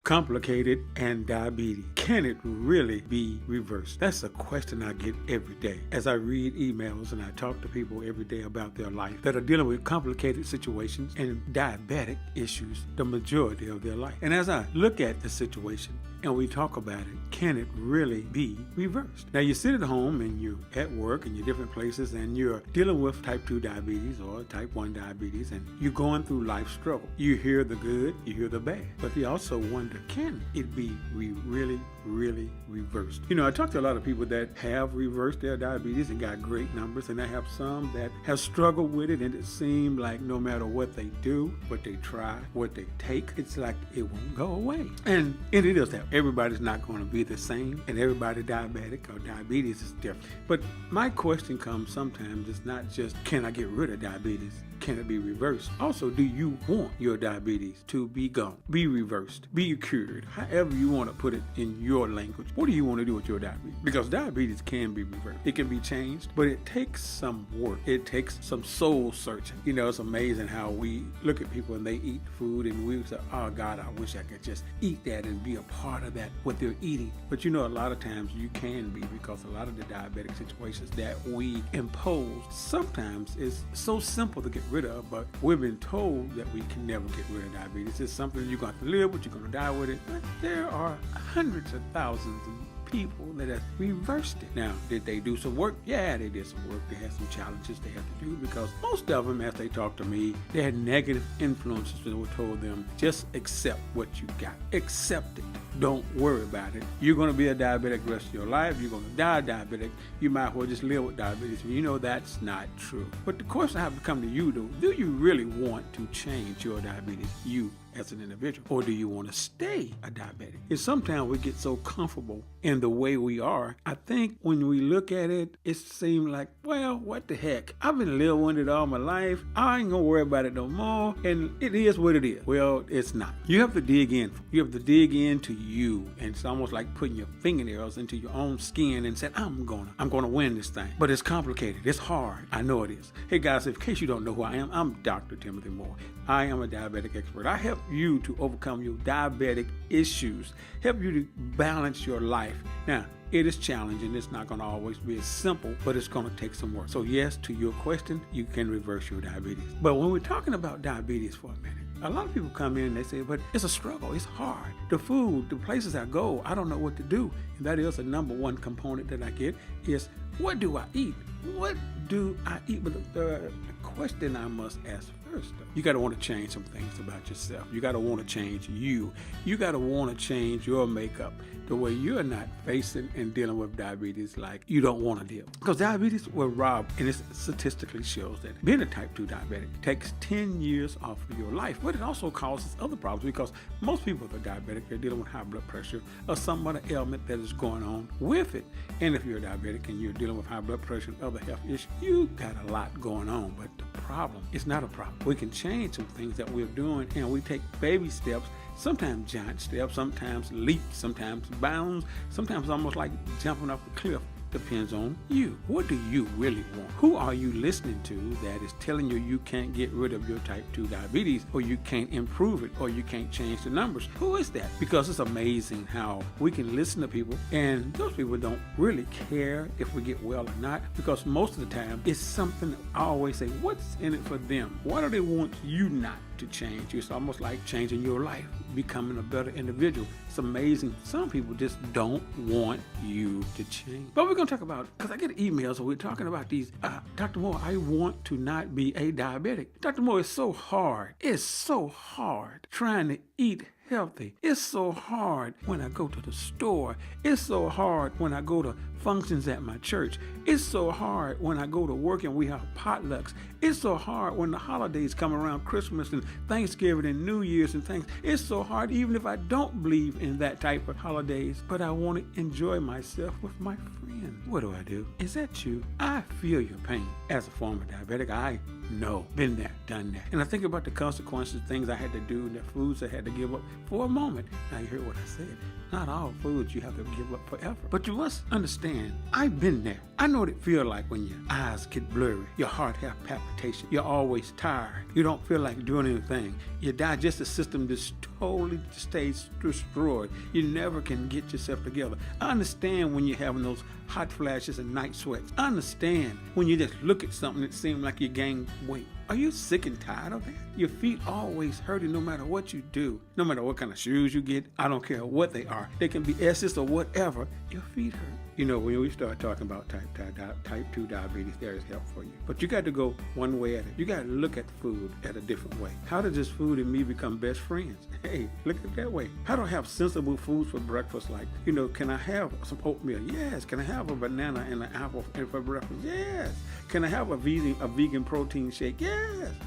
complicated and diabetes. Can it really be reversed? That's a question I get every day as I read emails and I talk to people every day about their life that are dealing with complicated situations and diabetic issues the majority of their life. And as I look at the situation and we talk about it, can it really be reversed? Now, you sit at home and you're at work and you're different places and you're dealing with type 2 diabetes or type 1 diabetes and you're going through life struggle. You hear the good, you hear the bad, but you also wonder, can it be really reversed? You know, I talk to a lot of people that have reversed their diabetes and got great numbers, and I have some that have struggled with it, and it seems like no matter what they do, what they try, what they take, it's like it won't go away. And it is that everybody's not going to be the same, and everybody diabetic or diabetes is different. But my question comes sometimes, it's not just, can I get rid of diabetes? Can it be reversed? Also, do you want your diabetes to be gone, be reversed, be cured? However you want to put it in your language. What do you want to do with your diabetes? Because diabetes can be reversed. It can be changed, but it takes some work. It takes some soul searching. You know, it's amazing how we look at people and they eat food and we say, oh God, I wish I could just eat that and be a part of that, what they're eating. But you know, a lot of times you can be, because a lot of the diabetic situations that we impose sometimes is so simple to get rid of, but we've been told that we can never get rid of diabetes. It's something you're going to have to live with, you're going to die with it. But there are hundreds of thousands of people that have reversed it. Now, did they do some work? Yeah, they did some work. They had some challenges they had to do, because most of them, as they talked to me, they had negative influences that were told them, just accept what you got. Accept it. Don't worry about it. You're going to be a diabetic the rest of your life. You're going to die diabetic. You might as well just live with diabetes. You know that's not true. But the question I have to come to you, though, do you really want to change your diabetes, you as an individual, or do you want to stay a diabetic? And sometimes we get so comfortable in the way we are. I think when we look at it, it seems like, well, what the heck? I've been living with it all my life. I ain't gonna worry about it no more. And it is what it is. Well, it's not. You have to dig in. You have to dig into you. And it's almost like putting your fingernails into your own skin and saying, I'm gonna win this thing. But it's complicated. It's hard. I know it is. Hey guys, in case you don't know who I am, I'm Dr. Timothy Moore. I am a diabetic expert. I help you to overcome your diabetic issues, help you to balance your life. Now, it is challenging. It's not going to always be as simple, but it's going to take some work. So yes, to your question, you can reverse your diabetes. But when we're talking about diabetes for a minute, a lot of people come in and they say, but it's a struggle. It's hard. The food, the places I go, I don't know what to do. And that is the number one component that I get is, what do I eat? What do I eat? But the question I must ask first, though, you got to want to change some things about yourself. You got to want to change you. You got to want to change your makeup the way you're not facing and dealing with diabetes like you don't want to deal. Because diabetes will rob, and it statistically shows that being a type 2 diabetic takes 10 years off of your life. But it also causes other problems, because most people that are diabetic, they're dealing with high blood pressure or some other ailment that is going on with it. And if you're a diabetic and you're dealing with high blood pressure and other health issues, you got a lot going on. But the problem is not a problem. We can change some things that we're doing, and we take baby steps, sometimes giant steps, sometimes leaps, sometimes bounds, sometimes almost like jumping off a cliff. Depends on you. What do you really want? Who are you listening to that is telling you you can't get rid of your type 2 diabetes, or you can't improve it, or you can't change the numbers? Who is that? Because it's amazing how we can listen to people, and those people don't really care if we get well or not, because most of the time it's something I always say, what's in it for them? What do they want you not to change? It's almost like changing your life, becoming a better individual. It's amazing. Some people just don't want you to change. But we're going to talk about, because I get emails and we're talking about these, Dr. Moore, I want to not be a diabetic. Dr. Moore, it's so hard. It's so hard trying to eat healthy. It's so hard when I go to the store. It's so hard when I go to functions at my church. It's so hard when I go to work and we have potlucks. It's so hard when the holidays come around, Christmas and Thanksgiving and New Year's and things. It's so hard even if I don't believe in that type of holidays, but I want to enjoy myself with my friends. What do I do? Is that you? I feel your pain. As a former diabetic, I No. Been there, done that. And I think about the consequences, things I had to do, and the foods I had to give up for a moment. Now you heard what I said. Not all foods you have to give up forever. But you must understand, I've been there. I know what it feels like when your eyes get blurry, your heart has palpitation, you're always tired, you don't feel like doing anything, your digestive system just totally stays destroyed. You never can get yourself together. I understand when you're having those hot flashes and night sweats. I understand when you just look at something that seems like you gain weight. Are you sick and tired of that? Your feet always hurting no matter what you do. No matter what kind of shoes you get, I don't care what they are. They can be S's or whatever. Your feet hurt. You know, when we start talking about type 2 diabetes, there is help for you. But you got to go one way at it. You got to look at food at a different way. How does this food and me become best friends? Hey, look at it that way. How do I have sensible foods for breakfast? Like, you know, can I have some oatmeal? Yes. Can I have a banana and an apple for breakfast? Yes. Can I have a vegan protein shake? Yes.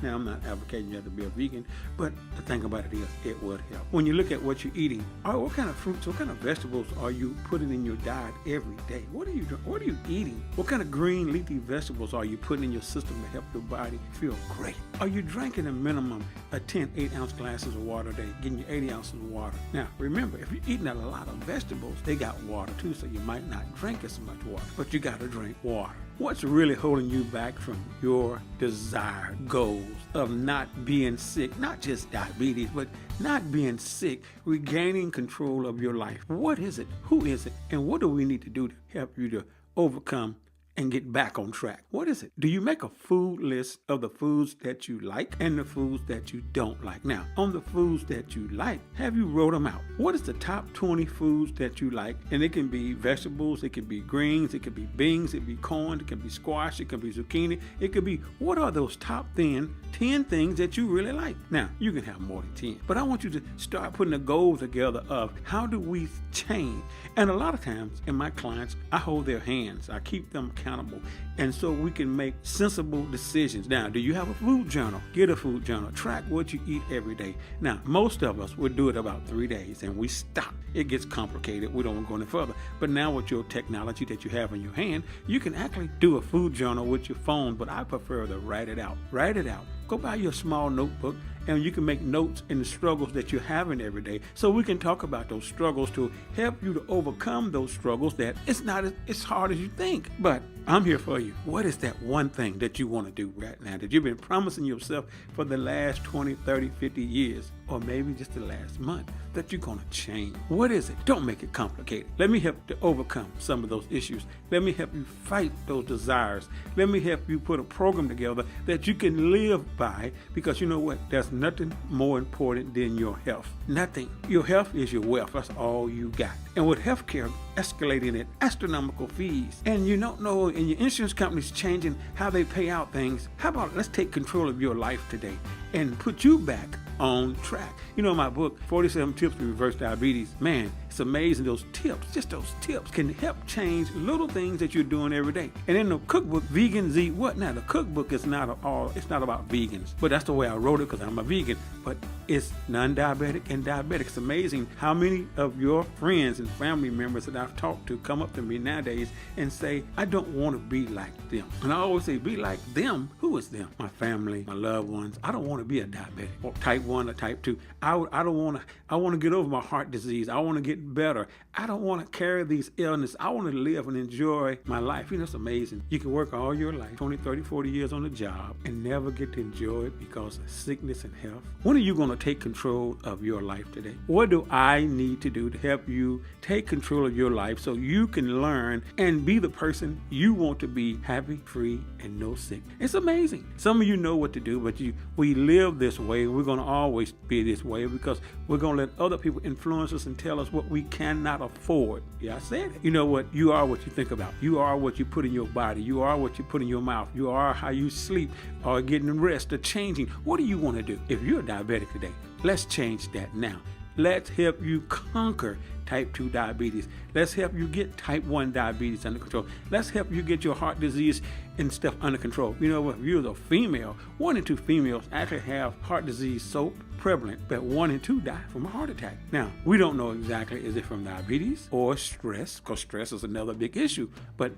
Now, I'm not advocating you have to be a vegan, but the thing about it is, it would help. When you look at what you're eating, what kind of fruits, what kind of vegetables are you putting in your diet every day? What are you doing? What are you eating? What kind of green leafy vegetables are you putting in your system to help your body feel great? Are you drinking a minimum of 10 8-ounce glasses of water a day, getting your 80 ounces of water? Now, remember, if you're eating a lot of vegetables, they got water too, so you might not drink as much water, but you got to drink water. What's really holding you back from your desired goals of not being sick, not just diabetes, but not being sick, regaining control of your life? What is it? Who is it? And what do we need to do to help you to overcome and get back on track? What is it? Do you make a food list of the foods that you like and the foods that you don't like? Now, on the foods that you like, have you wrote them out? What is the top 20 foods that you like? And it can be vegetables, it can be greens, it can be beans, it can be corn, it can be squash, it can be zucchini, it could be, what are those top 10 things that you really like? Now, you can have more than 10, but I want you to start putting a goal together of how do we change? And a lot of times in my clients, I hold their hands, I keep them accountable, and so we can make sensible decisions. Now, do you have a food journal? Get a food journal. Track what you eat every day. Now, most of us would do it about 3 days and we stop. It gets complicated. We don't want to go any further. But now with your technology that you have in your hand, you can actually do a food journal with your phone, but I prefer to write it out. Write it out. Go buy your small notebook and you can make notes in the struggles that you're having every day, so we can talk about those struggles to help you to overcome those struggles that it's not as hard as you think. But I'm here for you. What is that one thing that you want to do right now that you've been promising yourself for the last 20, 30, 50 years, or maybe just the last month, that you're going to change? What is it? Don't make it complicated. Let me help to overcome some of those issues. Let me help you fight those desires. Let me help you put a program together that you can live by, because you know what? There's nothing more important than your health. Nothing. Your health is your wealth. That's all you got. And with healthcare escalating at astronomical fees, and you don't know, and your insurance company's changing how they pay out things, how about let's take control of your life today and put you back on track? You know, my book, 47 Tips to Reverse Diabetes, man, it's amazing. Those tips, just those tips can help change little things that you're doing every day. And in the cookbook, Vegans Eat What? Now, the cookbook is it's not about vegans, but that's the way I wrote it because I'm a vegan, but it's non-diabetic and diabetic. It's amazing how many of your friends and family members that I've talked to come up to me nowadays and say, I don't want to be like them. And I always say, be like them. Who is them? My family, my loved ones. I don't want to be a diabetic or type 1 or type 2. I want to get over my heart disease. I want to get better. I don't want to carry these illnesses. I want to live and enjoy my life. You know, it's amazing. You can work all your life, 20, 30, 40 years on the job, and never get to enjoy it because of sickness and health. When are you going to take control of your life today? What do I need to do to help you take control of your life so you can learn and be the person you want to be, happy, free, and no sick? It's amazing. Some of you know what to do, but we live this way. We're going to always be this way because we're going to let other people influence us and tell us what we cannot afford. Yeah, I said it. You know what? You are what you think about. You are what you put in your body. You are what you put in your mouth. You are how you sleep or getting rest or changing. What do you want to do? If you're a diabetic today, let's change that now. Let's help you conquer type 2 diabetes. Let's help you get type 1 diabetes under control. Let's help you get your heart disease and stuff under control. You know what? If you're a female, 1 in 2 females actually have heart disease so prevalent that 1 in 2 die from a heart attack. Now, we don't know exactly is it from diabetes or stress, because stress is another big issue. But,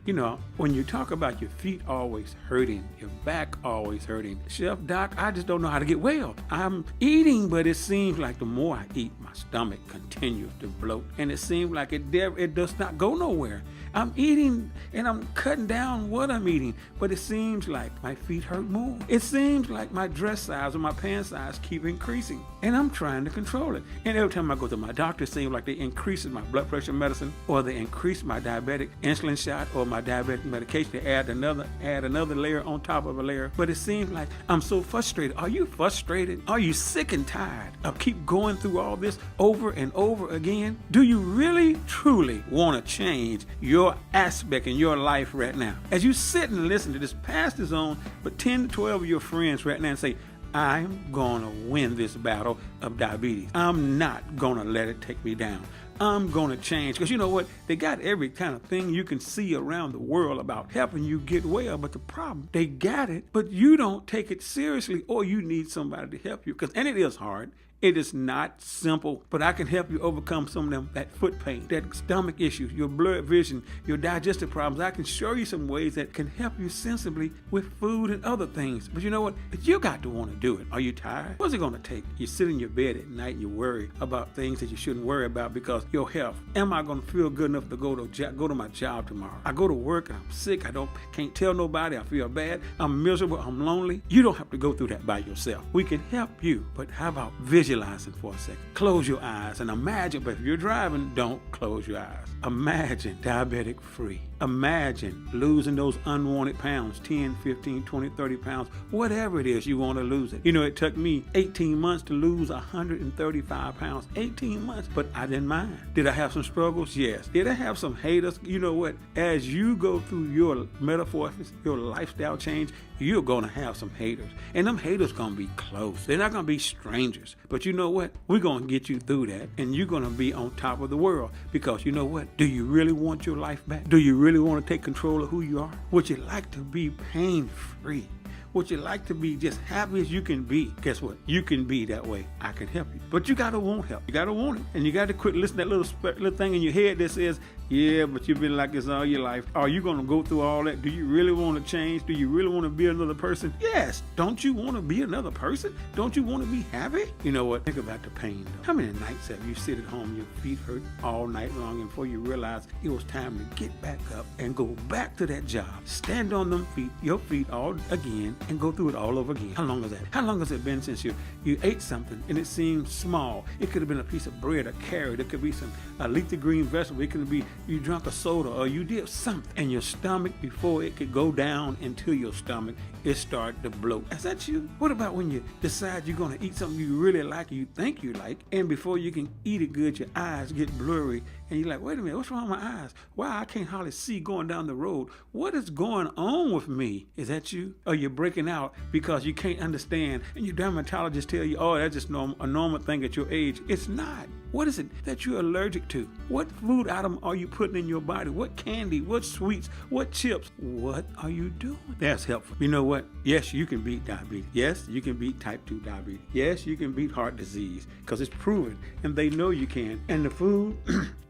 when you talk about your feet always hurting, your back always hurting, Chef Doc, I just don't know how to get well. I'm eating, but it seems like the more I eat, my stomach continues to bloat. And it seems like it does not go nowhere. I'm eating and I'm cutting down what I'm eating, but it seems like my feet hurt more. It seems like my dress size or my pants size keep increasing, and I'm trying to control it. And every time I go to my doctor, it seems like they increase my blood pressure medicine, or they increase my diabetic insulin shot or my diabetic medication. They add another layer on top of a layer. But it seems like I'm so frustrated. Are you frustrated? Are you sick and tired of keep going through all this over and over again? Do you really, truly want to change your aspect in your life right now? As you sit and listen to this, pass this on, but 10 to 12 of your friends right now and say, I'm going to win this battle of diabetes. I'm not going to let it take me down. I'm going to change. Because you know what? They got every kind of thing you can see around the world about helping you get well. But the problem, they got it, but you don't take it seriously, or you need somebody to help you. And it is hard. It is not simple, but I can help you overcome some of them, that foot pain, that stomach issues, your blurred vision, your digestive problems. I can show you some ways that can help you sensibly with food and other things. But you know what? You got to want to do it. Are you tired? What's it going to take? You sit in your bed at night and you worry about things that you shouldn't worry about because your health. Am I going to feel good enough to go to my job tomorrow? I go to work and I'm sick. Can't tell nobody. I feel bad. I'm miserable. I'm lonely. You don't have to go through that by yourself. We can help you, but how about visualizing for a second? Close your eyes and imagine, but if you're driving, don't close your eyes. Imagine diabetic free. Imagine losing those unwanted pounds, 10, 15, 20, 30 pounds, whatever it is you want to lose it. It took me 18 months to lose 135 pounds. 18 months, but I didn't mind. Did I have some struggles? Yes. Did I have some haters? You know what? As you go through your metamorphosis, your lifestyle change, you're going to have some haters. And them haters going to be close. They're not going to be strangers. But you know what? We're going to get you through that, and you're going to be on top of the world. Because you know what? Do you really want your life back? Do you really want to take control of who you are? Would you like to be pain-free? Would you like to be just happy as you can be? Guess what? You can be that way. I can help you. But you got to want help. You got to want it. And you got to quit listening to that little thing in your head that says, yeah, but you've been like this all your life. Are you going to go through all that? Do you really want to change? Do you really want to be another person? Yes. Don't you want to be another person? Don't you want to be happy? You know what? Think about the pain, though. How many nights have you sit at home, your feet hurt all night long, and before you realize it was time to get back up and go back to that job, stand on them feet, your feet all again, and go through it all over again? How long is that? How long has it been since you ate something and it seemed small? It could have been a piece of bread, a carrot. It could be a leafy green vegetable. It could be you drank a soda or you did something, and your stomach, before it could go down into your stomach, it started to bloat. Is that you? What about when you decide you're going to eat something you really like, you think you like, and before you can eat it good, your eyes get blurry, and you're like, wait a minute, what's wrong with my eyes? Why I can't hardly see going down the road? What is going on with me? Is that you? Or you're breaking out because you can't understand, and your dermatologist tell you, oh, that's just a normal thing at your age. It's not. What is it that you're allergic to? What food item are you putting in your body? What candy? What sweets? What chips? What are you doing? That's helpful. You know what? Yes, you can beat diabetes. Yes, you can beat type 2 diabetes. Yes, you can beat heart disease because it's proven, and they know you can. And the food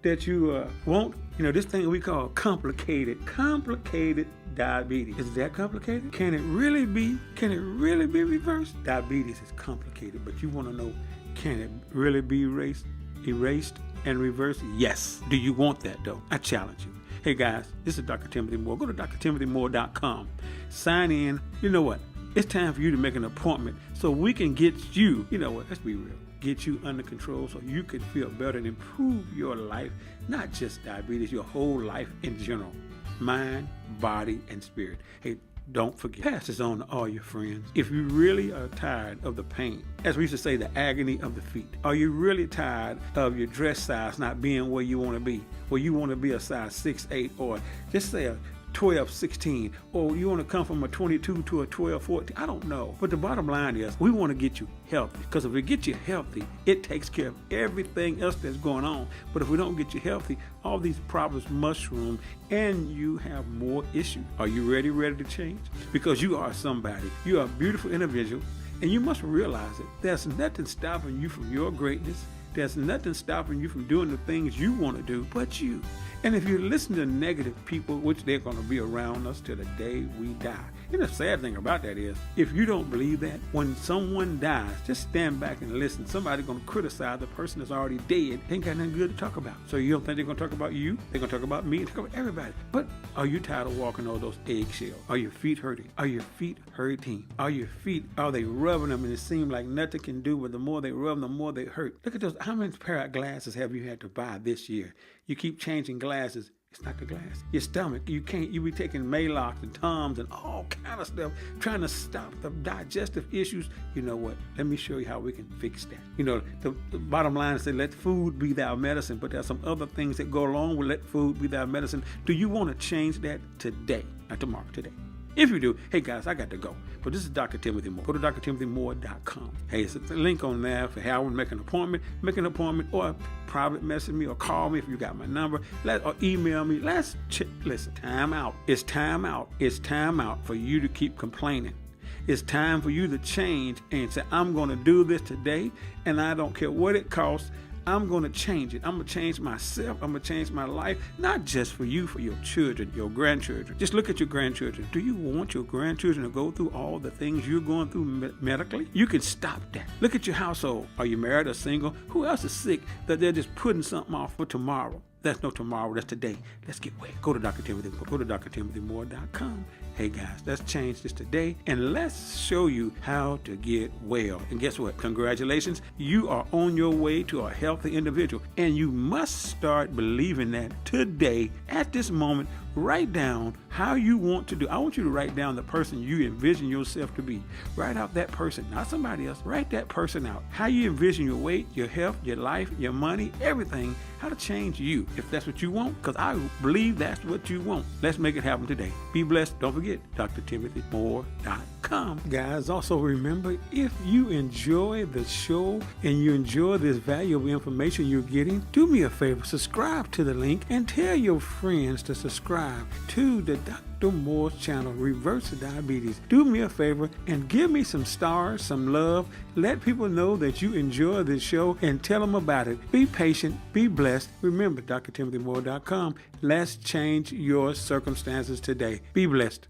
that you want, this thing we call complicated diabetes. Is that complicated? Can it really be reversed? Diabetes is complicated, but you want to know, can it really be erased and reversed? Yes. Do you want that, though? I challenge you. Hey, guys, this is Dr. Timothy Moore. Go to drtimothymore.com. Sign in. You know what? It's time for you to make an appointment so we can get you, let's be real, get you under control so you can feel better and improve your life, not just diabetes, your whole life in general. Mind, body, and spirit. Hey, don't forget, pass this on to all your friends. If you really are tired of the pain, as we used to say, the agony of the feet, are you really tired of your dress size not being where you want to be, where you want to be a size 6'8", or just say 12, 16, or you want to come from a 22 to a 12, 14. I don't know. But the bottom line is we want to get you healthy, because if we get you healthy, it takes care of everything else that's going on. But if we don't get you healthy, all these problems mushroom and you have more issues. Are you ready to change? Because you are somebody. You are a beautiful individual, and you must realize it. There's nothing stopping you from your greatness. There's nothing stopping you from doing the things you want to do but you. And if you listen to negative people, which they're going to be around us till the day we die. And the sad thing about that is, if you don't believe that, when someone dies, just stand back and listen. Somebody's going to criticize the person that's already dead. They ain't got nothing good to talk about. So you don't think they're going to talk about you? They're going to talk about me? They're talk about everybody. But are you tired of walking on those eggshells? Are your feet hurting? Are your feet hurting? Are your feet, are they rubbing them and it seems like nothing can do, but the more they rub them, the more they hurt? Look at those. How many pair of glasses have you had to buy this year? You keep changing glasses. It's not the glass. Your stomach, you be taking Maalox and Tums and all kind of stuff, trying to stop the digestive issues. You know what? Let me show you how we can fix that. You know, the bottom line is, let food be thy medicine, but there's some other things that go along with let food be thy medicine. Do you want to change that today? Not tomorrow, today. If you do, hey guys, I got to go. But this is Dr. Timothy Moore. Go to drtimothymoore.com. Hey, it's a link on there for how to make an appointment, or private message me or call me if you got my number, or email me. Listen, time out. It's time out. It's time out for you to keep complaining. It's time for you to change and say, I'm going to do this today, and I don't care what it costs. I'm going to change it. I'm going to change myself. I'm going to change my life, not just for you, for your children, your grandchildren. Just look at your grandchildren. Do you want your grandchildren to go through all the things you're going through medically? You can stop that. Look at your household. Are you married or single? Who else is sick that they're just putting something off for tomorrow? That's no tomorrow. That's today. Let's get well. Go to Dr. Timothy. Go to drtimothymoore.com. Hey guys, let's change this today, and let's show you how to get well. And guess what? Congratulations. You are on your way to a healthy individual, and you must start believing that today, at this moment. Write down how you want to do. I want you to write down the person you envision yourself to be. Write out that person, not somebody else. Write that person out. How you envision your weight, your health, your life, your money, everything. How to change you, if that's what you want, because I believe that's what you want. Let's make it happen today. Be blessed. Don't forget, drtimothymoore.com. Guys, also remember, if you enjoy the show and you enjoy this valuable information you're getting, do me a favor, subscribe to the link and tell your friends to subscribe to the Dr. Moore's channel, Reverse Diabetes. Do me a favor and give me some stars, some love. Let people know that you enjoy this show and tell them about it. Be patient, be blessed. Remember, drtimothymoore.com. Let's change your circumstances today. Be blessed.